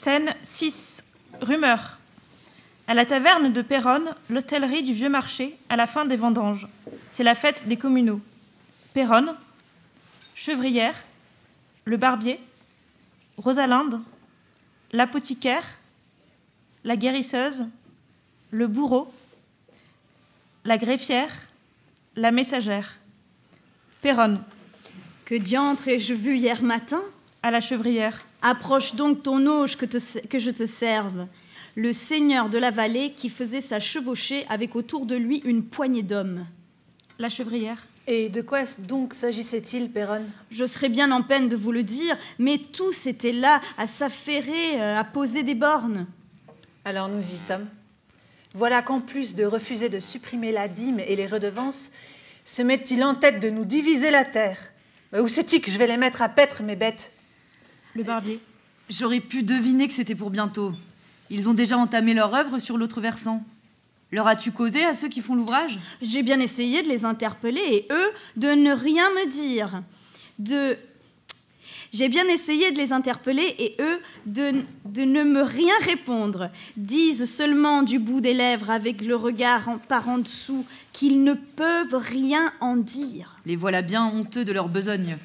Scène 6. Rumeur. À la taverne de Péronne, l'hostellerie du Vieux Marché, à la fin des vendanges. C'est la fête des communaux. Péronne, Chevrière, le barbier, Rosalinde, l'apothicaire, la guérisseuse, le bourreau, la greffière, la messagère. Péronne. Que diantre ai-je vu hier matin? À la chevrière. Approche donc ton auge que je te serve. Le seigneur de la vallée qui faisait sa chevauchée avec autour de lui une poignée d'hommes. La chevrière. Et de quoi donc s'agissait-il, Péronne? Je serais bien en peine de vous le dire, mais tous étaient là à s'affairer, à poser des bornes. Alors nous y sommes. Voilà qu'en plus de refuser de supprimer la dîme et les redevances, se met-il en tête de nous diviser la terre. Où c'est-il que je vais les mettre à paître, mes bêtes? Le barbier. J'aurais pu deviner que c'était pour bientôt. Ils ont déjà entamé leur œuvre sur l'autre versant. Leur as-tu causé à ceux qui font l'ouvrage? J'ai bien essayé de les interpeller et eux de ne rien me dire. J'ai bien essayé de les interpeller et eux de ne me rien répondre. Disent seulement du bout des lèvres avec le regard par en dessous qu'ils ne peuvent rien en dire. Les voilà bien honteux de leur besogne.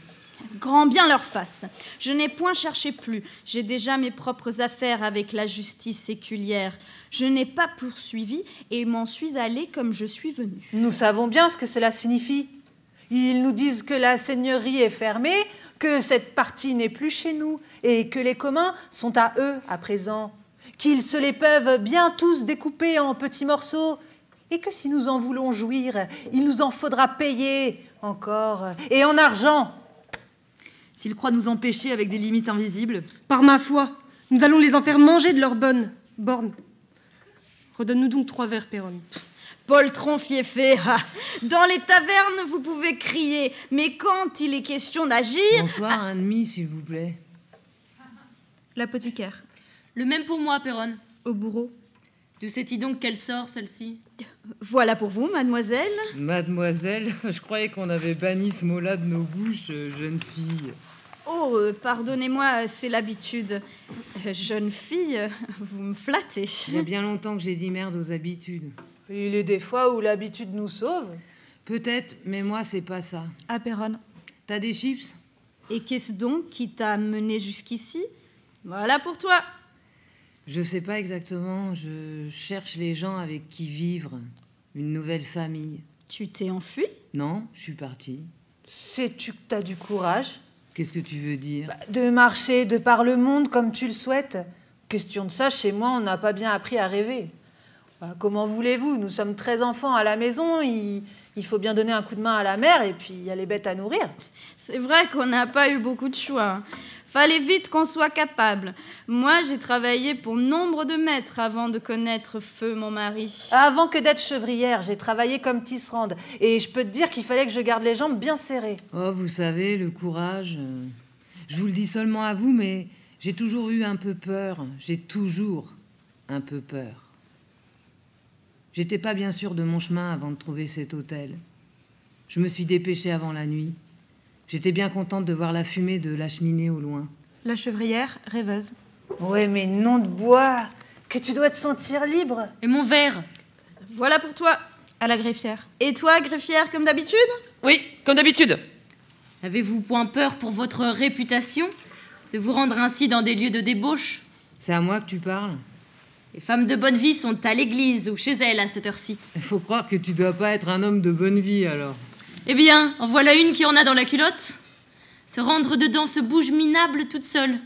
Grand bien leur fasse. Je n'ai point cherché plus. J'ai déjà mes propres affaires avec la justice séculière. Je n'ai pas poursuivi et m'en suis allée comme je suis venue. Nous savons bien ce que cela signifie. Ils nous disent que la seigneurie est fermée, que cette partie n'est plus chez nous et que les communs sont à eux à présent, qu'ils se les peuvent bien tous découper en petits morceaux et que si nous en voulons jouir, il nous en faudra payer encore et en argent. S'ils croient nous empêcher avec des limites invisibles. Par ma foi, nous allons les en faire manger de leurs bonnes bornes. Redonne-nous donc 3 verres, Péronne. Poltron fiefé, dans les tavernes vous pouvez crier, mais quand il est question d'agir... Bonsoir, un demi, s'il vous plaît. L'apothicaire. Le même pour moi, Péronne. Au bourreau. D'où sais-tu donc qu'elle sort, celle-ci? Voilà pour vous, mademoiselle. Mademoiselle, je croyais qu'on avait banni ce mot-là de nos bouches, jeune fille. Oh, pardonnez-moi, c'est l'habitude. Jeune fille, vous me flattez. Il y a bien longtemps que j'ai dit merde aux habitudes. Il est des fois où l'habitude nous sauve. Peut-être, mais moi, c'est pas ça. À Péronne. T'as des chips? Et qu'est-ce donc qui t'a mené jusqu'ici? Voilà pour toi. Je sais pas exactement, je cherche les gens avec qui vivre. Une nouvelle famille. Tu t'es enfui? Non, je suis partie. Sais-tu que t'as du courage? Qu'est-ce que tu veux dire? De marcher de par le monde comme tu le souhaites. Question de ça, chez moi, on n'a pas bien appris à rêver. Comment voulez-vous? Nous sommes 13 enfants à la maison, il faut bien donner un coup de main à la mère et puis il y a les bêtes à nourrir. C'est vrai qu'on n'a pas eu beaucoup de choix. Fallait vite qu'on soit capable. Moi, j'ai travaillé pour nombre de maîtres avant de connaître Feu, mon mari. Avant que d'être chevrière, j'ai travaillé comme tisserande. Et je peux te dire qu'il fallait que je garde les jambes bien serrées. Oh, vous savez, le courage... je vous le dis seulement à vous, mais j'ai toujours eu un peu peur. J'ai toujours un peu peur. J'étais pas bien sûre de mon chemin avant de trouver cet hôtel. Je me suis dépêchée avant la nuit. J'étais bien contente de voir la fumée de la cheminée au loin. La chevrière, rêveuse. Ouais, mais nom de bois, que tu dois te sentir libre. Et mon verre? Voilà pour toi. À la greffière. Et toi, greffière, comme d'habitude? Oui, comme d'habitude. Avez-vous point peur pour votre réputation de vous rendre ainsi dans des lieux de débauche? C'est à moi que tu parles? Les femmes de bonne vie sont à l'église ou chez elles à cette heure-ci. Il faut croire que tu dois pas être un homme de bonne vie, alors. Eh bien, en voilà une qui en a dans la culotte. Se rendre dedans se bouge minable toute seule.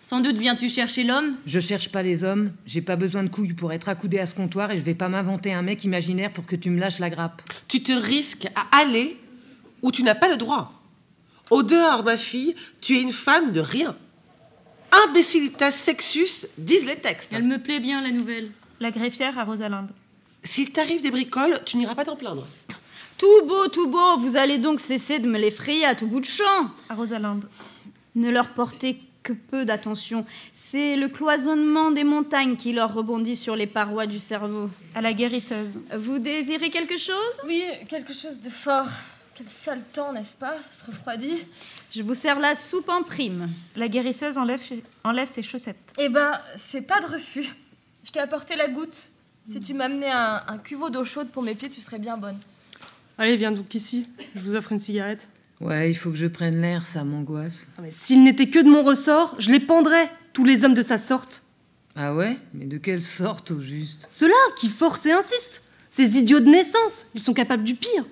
Sans doute viens-tu chercher l'homme? Je cherche pas les hommes. J'ai pas besoin de couilles pour être accoudée à ce comptoir et je vais pas m'inventer un mec imaginaire pour que tu me lâches la grappe. Tu te risques à aller où tu n'as pas le droit. Au dehors, ma fille, tu es une femme de rien. Imbecilitas sexus, disent les textes. Elle me plaît bien, la nouvelle. La greffière à Rosalinde. S'il t'arrive des bricoles, tu n'iras pas t'en plaindre. Tout beau, vous allez donc cesser de me l'effrayer à tout bout de champ. À Rosalinde. Ne leur portez que peu d'attention. C'est le cloisonnement des montagnes qui leur rebondit sur les parois du cerveau. À la guérisseuse. Vous désirez quelque chose? Oui, quelque chose de fort. Quel sale temps, n'est-ce pas? Ça se refroidit. Je vous sers la soupe en prime. La guérisseuse enlève ses chaussettes. Eh ben, c'est pas de refus. Je t'ai apporté la goutte. Si tu m'amenais un cuveau d'eau chaude pour mes pieds, tu serais bien bonne. Allez, viens donc ici. Je vous offre une cigarette. Ouais, il faut que je prenne l'air, ça m'angoisse. Ah, mais s'il n'était que de mon ressort, je les pendrais, tous les hommes de sa sorte. Ah ouais? Mais de quelle sorte, au juste? Ceux-là qui forcent et insistent. Ces idiots de naissance, ils sont capables du pire.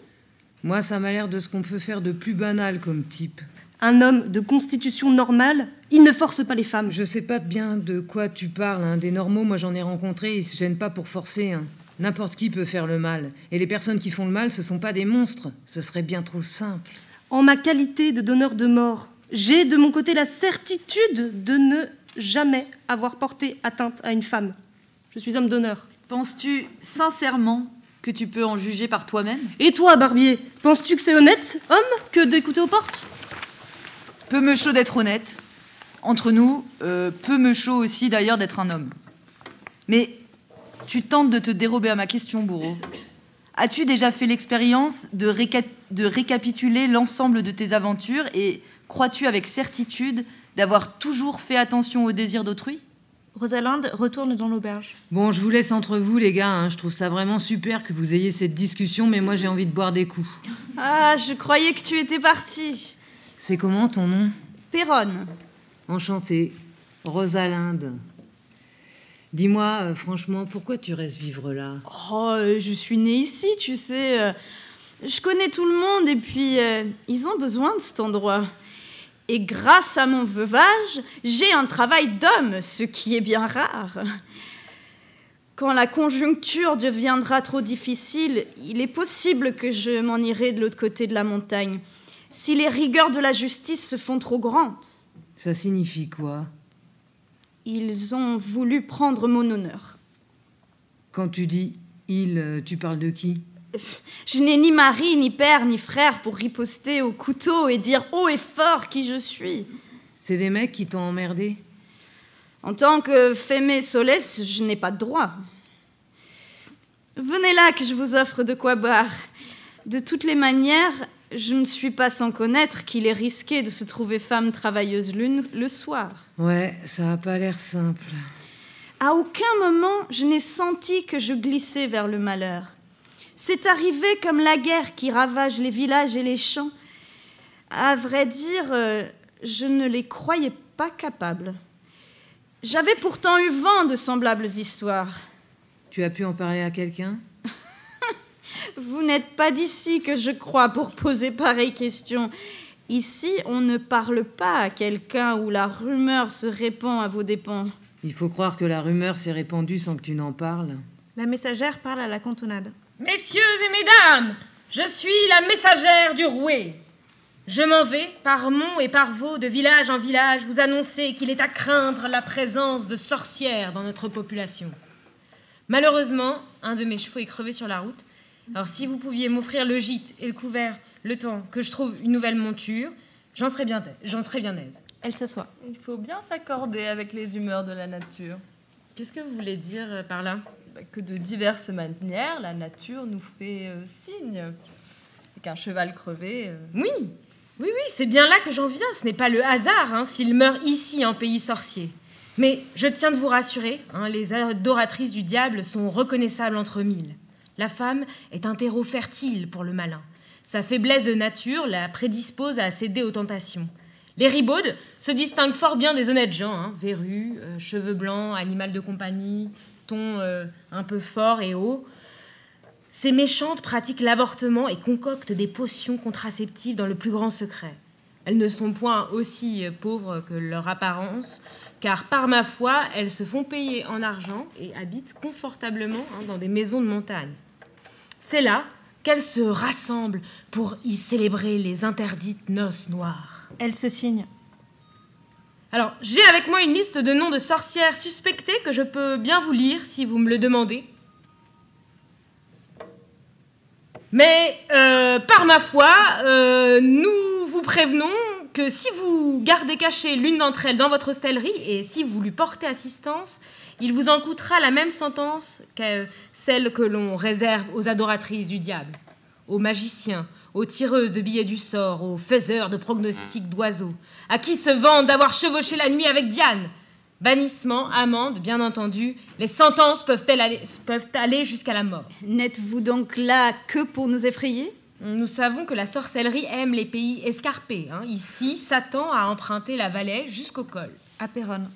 Moi, ça m'a l'air de ce qu'on peut faire de plus banal comme type. Un homme de constitution normale, il ne force pas les femmes. Je sais pas bien de quoi tu parles, hein. Des normaux, moi j'en ai rencontré, ils se gênent pas pour forcer, hein. N'importe qui peut faire le mal. Et les personnes qui font le mal, ce sont pas des monstres. Ce serait bien trop simple. En ma qualité de donneur de mort, j'ai de mon côté la certitude de ne jamais avoir porté atteinte à une femme. Je suis homme d'honneur. Penses-tu sincèrement que tu peux en juger par toi-même? Et toi, Barbier, penses-tu que c'est honnête, homme, que d'écouter aux portes? Peu me chaud d'être honnête. Entre nous, peu me chaud aussi d'ailleurs d'être un homme. Mais tu tentes de te dérober à ma question, bourreau. As-tu déjà fait l'expérience de récapituler l'ensemble de tes aventures et crois-tu avec certitude d'avoir toujours fait attention aux désirs d'autrui? Rosalinde retourne dans l'auberge. Bon, je vous laisse entre vous, les gars, hein. Je trouve ça vraiment super que vous ayez cette discussion, mais moi j'ai envie de boire des coups. Ah, je croyais que tu étais partie. C'est comment ton nom? Péronne. Enchantée. Rosalinde. Dis-moi, franchement, pourquoi tu restes vivre là? Oh, je suis née ici, tu sais. Je connais tout le monde et puis ils ont besoin de cet endroit. Et grâce à mon veuvage, j'ai un travail d'homme, ce qui est bien rare. Quand la conjoncture deviendra trop difficile, il est possible que je m'en irai de l'autre côté de la montagne. Si les rigueurs de la justice se font trop grandes. Ça signifie quoi? Ils ont voulu prendre mon honneur. Quand tu dis « ils », tu parles de qui? Je n'ai ni mari, ni père, ni frère pour riposter au couteau et dire haut et fort qui je suis. C'est des mecs qui t'ont emmerdé? En tant que femme solès, je n'ai pas de droit. Venez là que je vous offre de quoi boire. De toutes les manières, je ne suis pas sans connaître qu'il est risqué de se trouver femme travailleuse le soir. Ouais, ça a pas l'air simple. À aucun moment, je n'ai senti que je glissais vers le malheur. C'est arrivé comme la guerre qui ravage les villages et les champs. À vrai dire, je ne les croyais pas capables. J'avais pourtant eu vent de semblables histoires. Tu as pu en parler à quelqu'un? Vous n'êtes pas d'ici que je crois pour poser pareille question. Ici, on ne parle pas à quelqu'un où la rumeur se répand à vos dépens. Il faut croire que la rumeur s'est répandue sans que tu n'en parles. La messagère parle à la cantonade. Messieurs et mesdames, je suis la messagère du rouet. Je m'en vais, par monts et par vaux, de village en village, vous annoncer qu'il est à craindre la présence de sorcières dans notre population. Malheureusement, un de mes chevaux est crevé sur la route. Alors si vous pouviez m'offrir le gîte et le couvert le temps que je trouve une nouvelle monture, j'en serais bien aise. Elle s'assoit. Il faut bien s'accorder avec les humeurs de la nature. Qu'est-ce que vous voulez dire par là? Que de diverses manières, la nature nous fait signe. Et qu'un cheval crevé... Oui, c'est bien là que j'en viens. Ce n'est pas le hasard s'il meurt ici en pays sorcier. Mais je tiens de vous rassurer, les adoratrices du diable sont reconnaissables entre mille. La femme est un terreau fertile pour le malin. Sa faiblesse de nature la prédispose à céder aux tentations. Les ribaudes se distinguent fort bien des honnêtes gens, verrues, cheveux blancs, animal de compagnie, ton un peu fort et haut. Ces méchantes pratiquent l'avortement et concoctent des potions contraceptives dans le plus grand secret. Elles ne sont point aussi pauvres que leur apparence, car par ma foi, elles se font payer en argent et habitent confortablement dans des maisons de montagne. C'est là qu'elles se rassemblent pour y célébrer les interdites noces noires. Elle se signe. Alors, j'ai avec moi une liste de noms de sorcières suspectées que je peux bien vous lire si vous me le demandez. Mais, par ma foi, nous vous prévenons que si vous gardez cachée l'une d'entre elles dans votre hostellerie et si vous lui portez assistance, il vous en coûtera la même sentence que celle que l'on réserve aux adoratrices du diable, aux magiciens, aux tireuses de billets du sort, aux faiseurs de pronostics d'oiseaux, à qui se vantent d'avoir chevauché la nuit avec Diane. Bannissement, amende, bien entendu, les sentences peuvent aller jusqu'à la mort. N'êtes-vous donc là que pour nous effrayer? Nous savons que la sorcellerie aime les pays escarpés. Ici, Satan a emprunté la vallée jusqu'au col. À Péronne.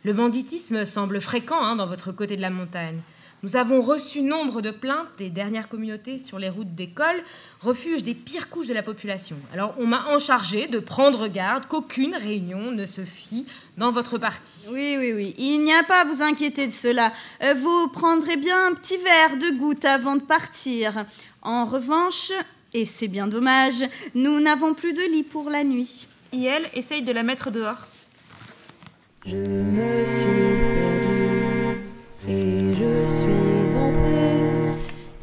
Le banditisme semble fréquent dans votre côté de la montagne. Nous avons reçu nombre de plaintes des dernières communautés sur les routes des cols, refuge des pires couches de la population. Alors, on m'a enchargé de prendre garde qu'aucune réunion ne se fit dans votre parti. Oui. Il n'y a pas à vous inquiéter de cela. Vous prendrez bien un petit verre de goutte avant de partir. En revanche, et c'est bien dommage, nous n'avons plus de lit pour la nuit. Iel essaye de la mettre dehors. Je me suis perdue et je suis entrée.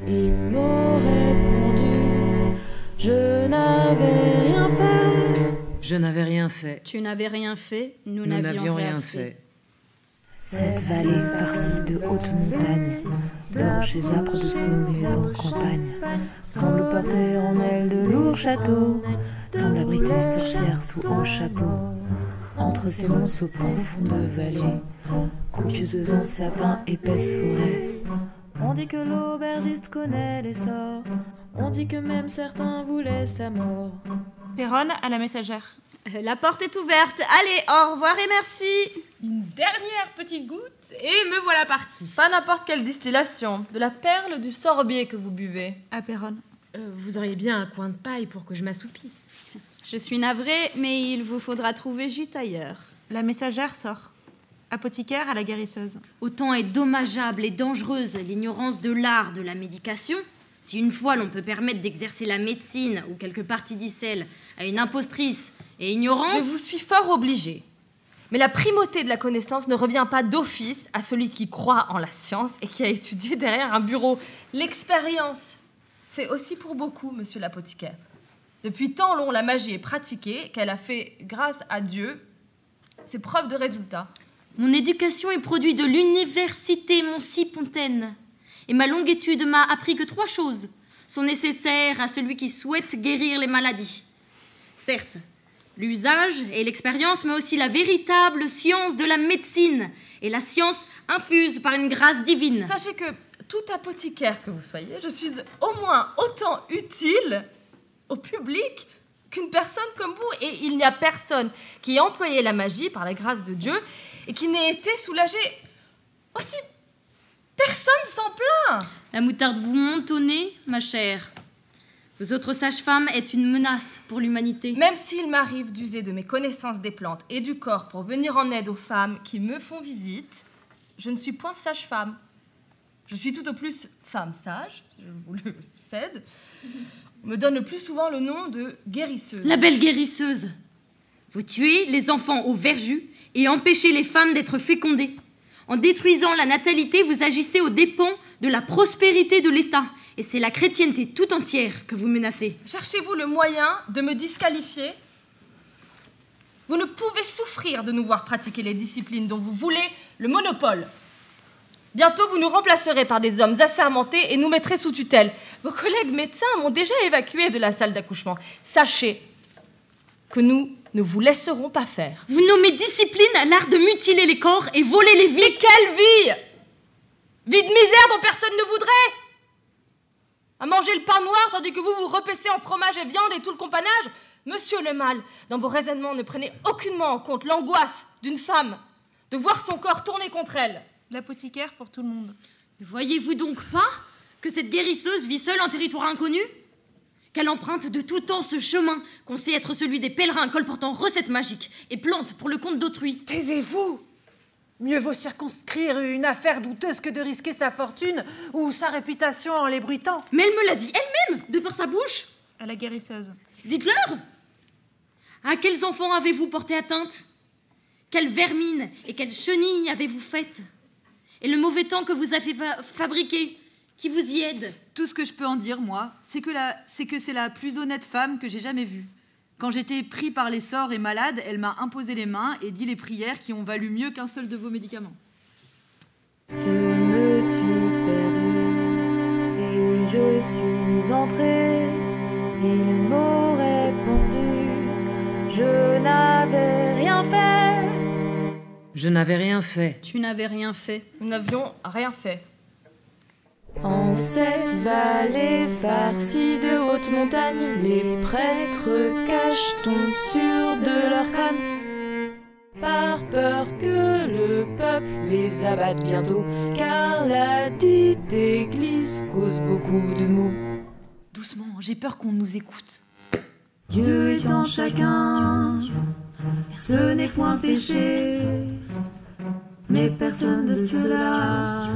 Il m'a répondu, je n'avais rien fait. Je n'avais rien fait. Tu n'avais rien fait, nous n'avions n'avions rien fait. Cette vallée farcie de hautes montagnes, d'orges âpres de sommets en campagne, semble porter en elle de lourds châteaux, semble abriter sorcières sous haut chapeau. Entre ces monceaux profonds de vallées, confuses en sapins, épaisses forêts. On dit que l'aubergiste connaît les sorts, on dit que même certains voulaient sa mort. Péronne à la messagère. La porte est ouverte. Allez, au revoir et merci. Une dernière petite goutte et me voilà partie. Pas n'importe quelle distillation, de la perle du sorbier que vous buvez. À Péronne. Vous auriez bien un coin de paille pour que je m'assoupisse. Je suis navrée, mais il vous faudra trouver gîte ailleurs. La messagère sort. Apothicaire à la guérisseuse. Autant est dommageable et dangereuse l'ignorance de l'art de la médication. Si une fois l'on peut permettre d'exercer la médecine ou quelque partie d'icelle à une impostrice et ignorante... Je vous suis fort obligée. Mais la primauté de la connaissance ne revient pas d'office à celui qui croit en la science et qui a étudié derrière un bureau. L'expérience fait aussi pour beaucoup, monsieur l'apothicaire. Depuis tant long, la magie est pratiquée qu'elle a fait, grâce à Dieu, ses preuves de résultats. Mon éducation est produit de l'université Moncy-Pontaine. Et ma longue étude m'a appris que 3 choses sont nécessaires à celui qui souhaite guérir les maladies. Certes, l'usage et l'expérience, mais aussi la véritable science de la médecine et la science infuse par une grâce divine. Sachez que tout apothicaire que vous soyez, je suis au moins autant utile au public qu'une personne comme vous. Et il n'y a personne qui ait employé la magie par la grâce de Dieu et qui n'ait été soulagé aussi. Personne s'en plaint. La moutarde vous monte au nez, ma chère. Vous autres sages-femmes êtes une menace pour l'humanité. Même s'il m'arrive d'user de mes connaissances des plantes et du corps pour venir en aide aux femmes qui me font visite, je ne suis point sage-femme. Je suis tout au plus femme sage, je vous le cède. On me donne le plus souvent le nom de guérisseuse. La belle guérisseuse. Vous tuez les enfants au verjus et empêchez les femmes d'être fécondées. En détruisant la natalité, vous agissez aux dépens de la prospérité de l'État. Et c'est la chrétienté tout entière que vous menacez. Cherchez-vous le moyen de me disqualifier? Vous ne pouvez souffrir de nous voir pratiquer les disciplines dont vous voulez le monopole. Bientôt, vous nous remplacerez par des hommes assermentés et nous mettrez sous tutelle. Vos collègues médecins m'ont déjà évacué de la salle d'accouchement. Sachez que nous ne vous laisserons pas faire. Vous nommez discipline l'art de mutiler les corps et voler les vies. Mais quelle vie? Vie de misère dont personne ne voudrait. À manger le pain noir tandis que vous vous repaissez en fromage et viande et tout le companage. Monsieur le mal, dans vos raisonnements, ne prenez aucunement en compte l'angoisse d'une femme de voir son corps tourner contre elle. L'apothicaire pour tout le monde. Ne voyez-vous donc pas que cette guérisseuse vit seule en territoire inconnu? Qu'elle emprunte de tout temps ce chemin qu'on sait être celui des pèlerins colportant recettes magiques et plantes pour le compte d'autrui. Taisez-vous! Mieux vaut circonscrire une affaire douteuse que de risquer sa fortune ou sa réputation en l'ébruitant. Mais elle me l'a dit elle-même, de par sa bouche. À la guérisseuse. Dites-leur! À quels enfants avez-vous porté atteinte? Quelles vermines et quelles chenilles avez-vous faites? Et le mauvais temps que vous avez fabriqué, qui vous y aide? Tout ce que je peux en dire, moi, c'est que c'est la plus honnête femme que j'ai jamais vue. Quand j'étais pris par les sorts et malade, elle m'a imposé les mains et dit les prières qui ont valu mieux qu'un seul de vos médicaments. Je me suis perdue et je suis entrée. Il m'aurait répondu, je n'avais rien fait. Je n'avais rien fait. Tu n'avais rien fait. Nous n'avions rien fait. En cette vallée farcie de hautes montagnes, les prêtres cachent sur de leur crâne, par peur que le peuple les abatte bientôt, car la dite église cause beaucoup de maux. Doucement, j'ai peur qu'on nous écoute. Dieu est en chacun, ce n'est point péché, mais personne de cela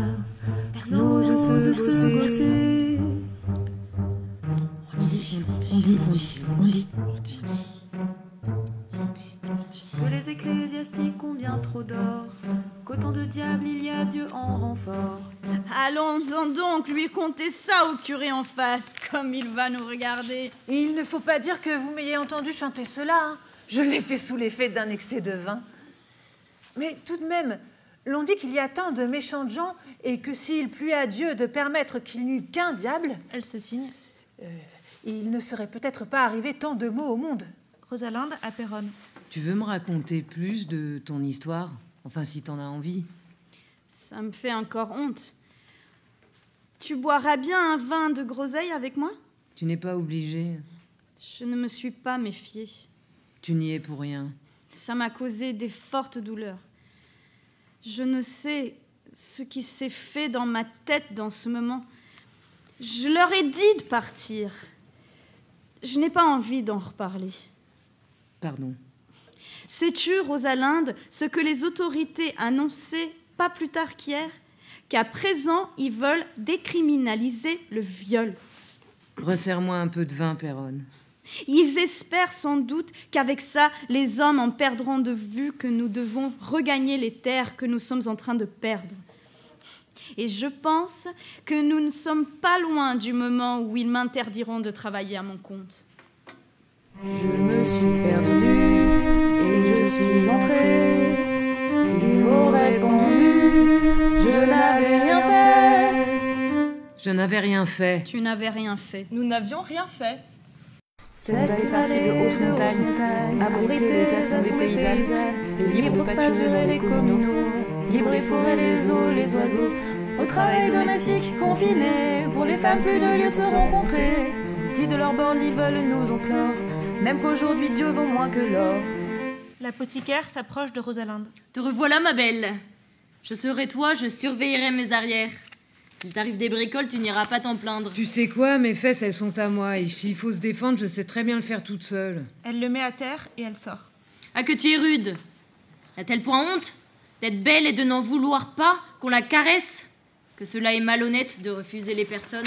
n'ose se gausser. On dit. Que les ecclésiastiques ont bien trop d'or, qu'autant de diables il y a, Dieu en renfort. Allons donc lui conter ça au curé en face, comme il va nous regarder. Il ne faut pas dire que vous m'ayez entendu chanter cela. Hein. Je l'ai fait sous l'effet d'un excès de vin. Mais tout de même, l'on dit qu'il y a tant de méchantes gens et que s'il plut à Dieu de permettre qu'il n'y eût qu'un diable, Elle se signe. il ne serait peut-être pas arrivé tant de maux au monde. Rosalinde à Péronne. Tu veux me raconter plus de ton histoire? Enfin, si t'en as envie. Ça me fait encore honte. Tu boiras bien un vin de groseille avec moi? Tu n'es pas obligé. Je ne me suis pas méfiée. Tu n'y es pour rien. Ça m'a causé des fortes douleurs. Je ne sais ce qui s'est fait dans ma tête dans ce moment. Je leur ai dit de partir. Je n'ai pas envie d'en reparler. Pardon. Sais-tu, Rosalinde, ce que les autorités annonçaient pas plus tard qu'hier? Qu'à présent, ils veulent décriminaliser le viol. Resserre-moi un peu de vin, Péronne. Ils espèrent sans doute qu'avec ça, les hommes en perdront de vue que nous devons regagner les terres que nous sommes en train de perdre. Et je pense que nous ne sommes pas loin du moment où ils m'interdiront de travailler à mon compte. Je me suis perdue et je suis entrée. Il m'aurait répondu, je n'avais rien fait. Je n'avais rien fait. Tu n'avais rien fait. Nous n'avions rien fait. Cette vallée de haute montagne, abritée des assauts des paysannes, les libres pâturages des communaux, libres les forêts, les eaux, les oiseaux, au travail domestique confiné, pour les femmes plus de lieu de se rencontrer. Dit de leur borne, ils veulent nous implore, même qu'aujourd'hui Dieu vaut moins que l'or. L'apothicaire s'approche de Rosalinde. Te revoilà, ma belle. Je serai toi, je surveillerai mes arrières. S'il t'arrive des bricoles, tu n'iras pas t'en plaindre. Tu sais quoi, mes fesses, elles sont à moi. Et s'il faut se défendre, je sais très bien le faire toute seule. Elle le met à terre et elle sort. Ah, que tu es rude. À tel point honte d'être belle et de n'en vouloir pas qu'on la caresse, que cela est malhonnête de refuser les personnes.